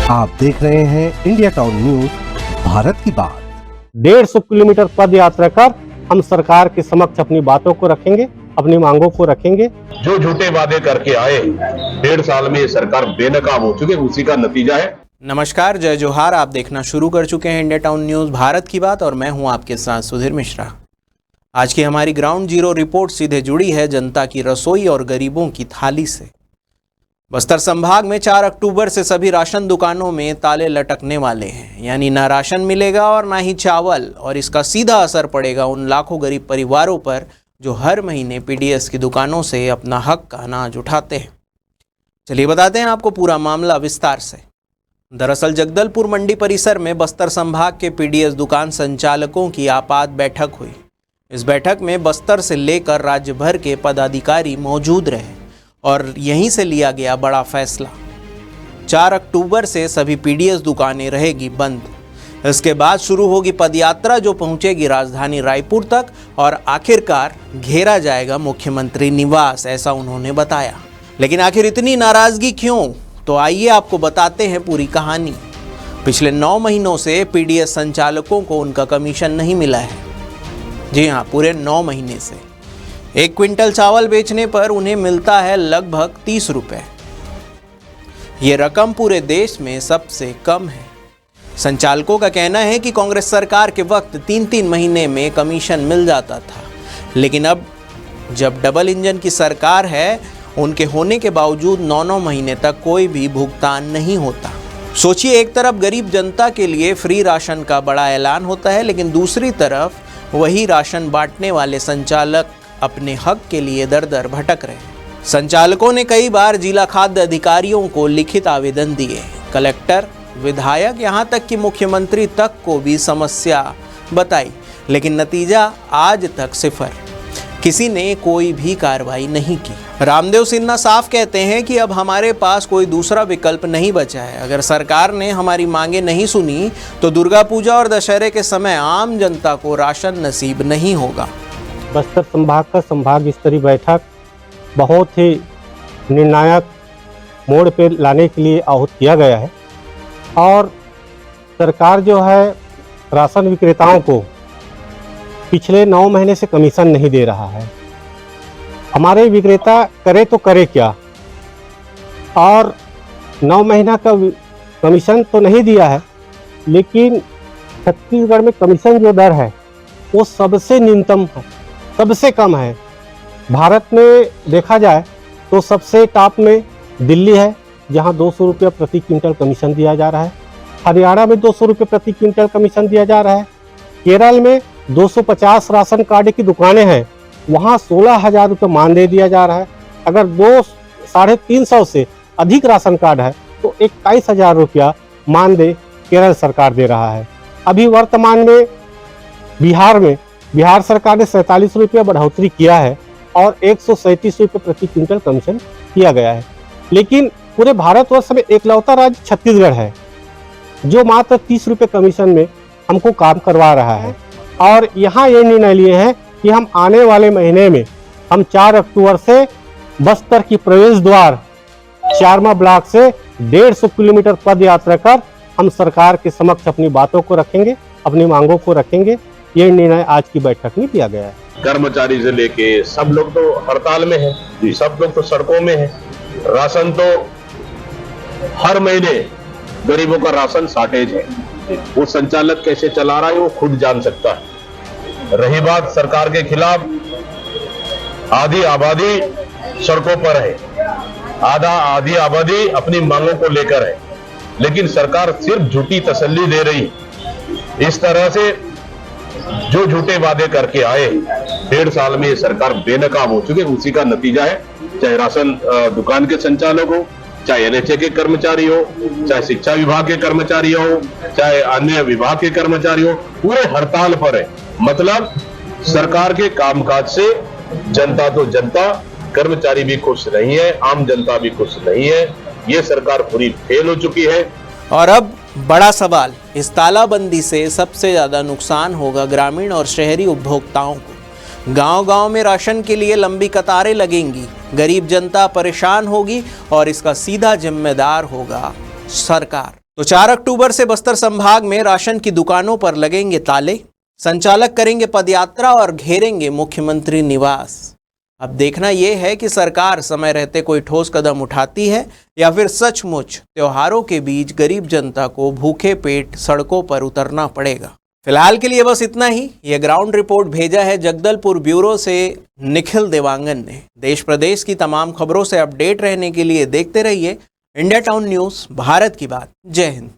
आप देख रहे हैं इंडिया टाउन न्यूज, भारत की बात। 150 किलोमीटर पद यात्रा कर हम सरकार के समक्ष अपनी बातों को रखेंगे, अपनी मांगों को रखेंगे। जो झूठे वादे करके आए 1.5 साल में ये सरकार बेनकाम हो चुकी है, उसी का नतीजा है। नमस्कार, जय जोहार। आप देखना शुरू कर चुके हैं इंडिया टाउन न्यूज, भारत की बात, और मैं हूं आपके साथ सुधीर मिश्रा। आज की हमारी ग्राउंड जीरो रिपोर्ट सीधे जुड़ी है जनता की रसोई और गरीबों की थाली से। बस्तर संभाग में 4 अक्टूबर से सभी राशन दुकानों में ताले लटकने वाले हैं, यानी ना राशन मिलेगा और ना ही चावल, और इसका सीधा असर पड़ेगा उन लाखों गरीब परिवारों पर जो हर महीने पीडीएस की दुकानों से अपना हक का अनाज उठाते हैं। चलिए बताते हैं आपको पूरा मामला विस्तार से। दरअसल जगदलपुर मंडी परिसर में बस्तर संभाग के पीडीएस दुकान संचालकों की आपात बैठक हुई। इस बैठक में बस्तर से लेकर राज्य भर के पदाधिकारी मौजूद रहे और यहीं से लिया गया बड़ा फैसला। 4 अक्टूबर से सभी पीडीएस दुकानें रहेगी बंद। इसके बाद शुरू होगी पदयात्रा जो पहुंचेगी राजधानी रायपुर तक और आखिरकार घेरा जाएगा मुख्यमंत्री निवास, ऐसा उन्होंने बताया। लेकिन आखिर इतनी नाराजगी क्यों? तो आइए आपको बताते हैं पूरी कहानी। पिछले 9 महीनों से पीडीएस संचालकों को उनका कमीशन नहीं मिला है। जी हाँ, पूरे 9 महीने से 1 क्विंटल चावल बेचने पर उन्हें मिलता है लगभग 30 रुपए। ये रकम पूरे देश में सबसे कम है। संचालकों का कहना है कि कांग्रेस सरकार के वक्त 3-3 महीने में कमीशन मिल जाता था, लेकिन अब जब डबल इंजन की सरकार है, उनके होने के बावजूद 9-9 महीने तक कोई भी भुगतान नहीं होता। सोचिए, एक तरफ गरीब जनता के लिए फ्री राशन का बड़ा ऐलान होता है, लेकिन दूसरी तरफ वही राशन बांटने वाले संचालक अपने हक के लिए दर दर भटक रहे हैं। संचालकों ने कई बार जिला खाद्य अधिकारियों को लिखित आवेदन दिए। कलेक्टर, विधायक, यहाँ तक कि मुख्यमंत्री तक को भी समस्या बताई, लेकिन नतीजा आज तक सिफर। किसी ने कोई भी कार्रवाई नहीं की। रामदेव सिन्हा साफ कहते हैं कि अब हमारे पास कोई दूसरा विकल्प नहीं बचा है। अगर सरकार ने हमारी मांगे नहीं सुनी तो दुर्गा पूजा और दशहरे के समय आम जनता को राशन नसीब नहीं होगा। बस्तर संभाग का संभाग स्तरीय बैठक बहुत ही निर्णायक मोड़ पे लाने के लिए आहूत किया गया है और सरकार जो है राशन विक्रेताओं को पिछले 9 महीने से कमीशन नहीं दे रहा है। हमारे विक्रेता करे तो करे क्या, और 9 महीना का कमीशन तो नहीं दिया है, लेकिन छत्तीसगढ़ में कमीशन जो दर है वो सबसे न्यूनतम है, सबसे कम है। भारत में देखा जाए तो सबसे टॉप में दिल्ली है, जहां 200 रुपये प्रति क्विंटल कमीशन दिया जा रहा है। हरियाणा में 200 रुपये प्रति क्विंटल कमीशन दिया जा रहा है। केरल में 250 राशन कार्ड की दुकानें हैं, वहां 16,000 रुपये मानदेय दिया जा रहा है। अगर 200-350 से अधिक राशन कार्ड है तो 21,000 रुपया मानदेय केरल सरकार दे रहा है। अभी वर्तमान में बिहार सरकार ने 47 रुपया बढ़ोतरी किया है और 137 रुपये प्रति क्विंटल कमीशन किया गया है। लेकिन पूरे भारतवर्ष में एकलौता राज्य छत्तीसगढ़ है जो मात्र 30 रुपये कमीशन में हमको काम करवा रहा है। और यहाँ ये निर्णय लिए हैं कि हम आने वाले महीने में हम 4 अक्टूबर से बस्तर की प्रवेश द्वार चारमा ब्लॉक से 150 किलोमीटर पद यात्रा कर हम सरकार के समक्ष अपनी बातों को रखेंगे, अपनी मांगों को रखेंगे। ये निर्णय आज की बैठक में लिया गया है। कर्मचारी से लेके सब लोग तो हड़ताल में है, सब लोग तो सड़कों में है। राशन तो हर महीने गरीबों का राशन शॉर्टेज है। वो संचालक कैसे चला रहा है वो खुद जान सकता है। रही बात सरकार के खिलाफ, आधी आबादी सड़कों पर है, आधी आबादी अपनी मांगों को लेकर है, लेकिन सरकार सिर्फ झूठी तसल्ली दे रही। इस तरह से जो झूठे वादे करके आए 1.5 साल में ये सरकार बेनकाम हो चुकी है, उसी का नतीजा है। चाहे राशन दुकान के संचालक हो, चाहे एनएचए के कर्मचारी हो, चाहे शिक्षा विभाग के कर्मचारी हो, चाहे अन्य विभाग के कर्मचारी हो, पूरे हड़ताल पर है। मतलब सरकार के कामकाज से जनता तो जनता, कर्मचारी भी खुश नहीं है, आम जनता भी खुश नहीं है। ये सरकार पूरी फेल हो चुकी है। और अब बड़ा सवाल, इस तालाबंदी से सबसे ज़्यादा नुकसान होगा ग्रामीण और शहरी उपभोक्ताओं को। गांव-गांव में राशन के लिए लंबी कतारें लगेंगी, गरीब जनता परेशान होगी और इसका सीधा जिम्मेदार होगा सरकार। तो 4 अक्टूबर से बस्तर संभाग में राशन की दुकानों पर लगेंगे ताले, संचालक करेंगे पदयात्रा और घेरेंगे मुख्यमंत्री निवास। अब देखना यह है कि सरकार समय रहते कोई ठोस कदम उठाती है या फिर सचमुच त्योहारों के बीच गरीब जनता को भूखे पेट सड़कों पर उतरना पड़ेगा। फिलहाल के लिए बस इतना ही। यह ग्राउंड रिपोर्ट भेजा है जगदलपुर ब्यूरो से निखिल देवांगन ने। देश प्रदेश की तमाम खबरों से अपडेट रहने के लिए देखते रहिए इंडिया टाउन न्यूज़, भारत की बात। जय हिंद।